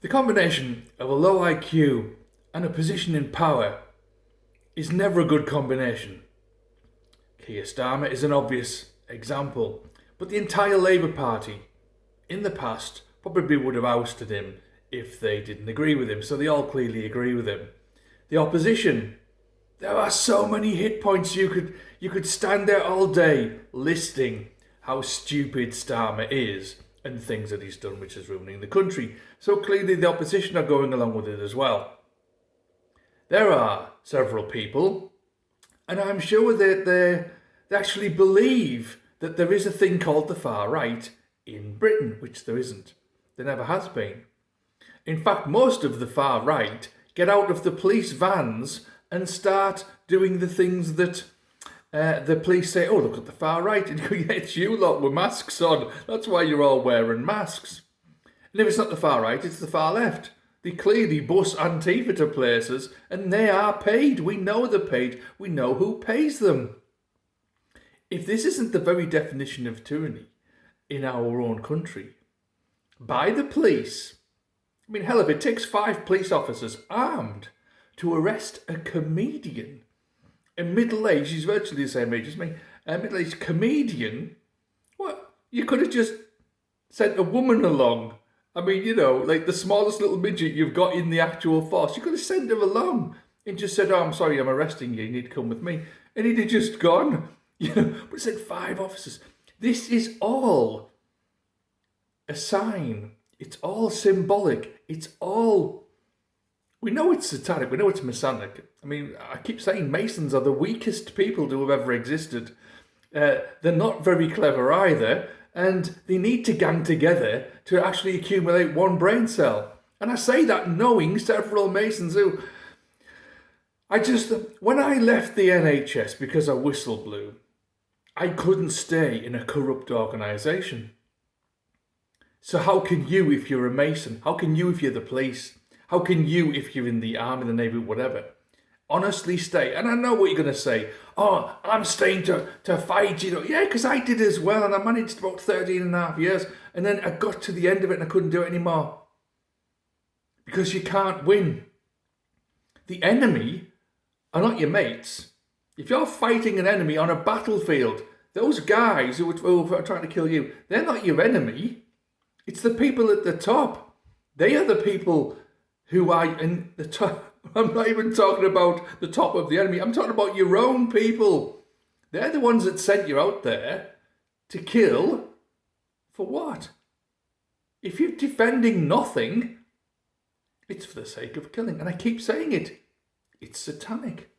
The combination of a low IQ and a position in power is never a good combination. Keir Starmer is an obvious example, but the entire Labour Party in the past probably would have ousted him if they didn't agree with him, so they all clearly agree with him. The opposition, there are so many hit points you could stand there all day listing how stupid Starmer is and things that he's done which is ruining the country. So clearly the opposition are going along with it as well. There are several people, and I'm sure that they actually believe that there is a thing called the far right in Britain, which there isn't. There never has been. In fact, most of the far right get out of the police vans and start doing the things that the police say, oh, look at the far right. And you go, yeah, it's you lot with masks on. That's why you're all wearing masks. And if it's not the far right, it's the far left. They clearly bus Antifa to places, and they are paid. We know they're paid. We know who pays them. If this isn't the very definition of tyranny in our own country, by the police, I mean, hell, if it takes 5 police officers armed to arrest a comedian, a middle-aged, he's virtually the same age as me, a middle-aged comedian, what? You could have just sent a woman along. I mean, you know, like the smallest little midget you've got in the actual force. You could have sent her along and just said, oh, I'm sorry, I'm arresting you. You need to come with me. And he'd have just gone. You know, but it said 5 officers. This is all a sign. It's all symbolic. It's all... We know it's satanic. We know it's Masonic. I mean, I keep saying Masons are the weakest people to have ever existed. They're not very clever either. And they need to gang together to actually accumulate one brain cell. And I say that knowing several Masons who... When I left the NHS because I whistle blew, I couldn't stay in a corrupt organisation. So how can you if you're a Mason? How can you if you're the police? How can you if you're in the army, the navy, whatever? Honestly stay. And I know what you're going to say. Oh, I'm staying to fight, you know. Yeah, because I did as well, and I managed about 13 and a half years. And then I got to the end of it and I couldn't do it anymore. Because you can't win. The enemy are not your mates. If you're fighting an enemy on a battlefield, those guys who are trying to kill you, they're not your enemy. It's the people at the top. They are the people who are in the top. I'm not even talking about the top of the enemy. I'm talking about your own people. They're the ones that sent you out there to kill. For what? If you're defending nothing, it's for the sake of killing. And I keep saying it. It's satanic.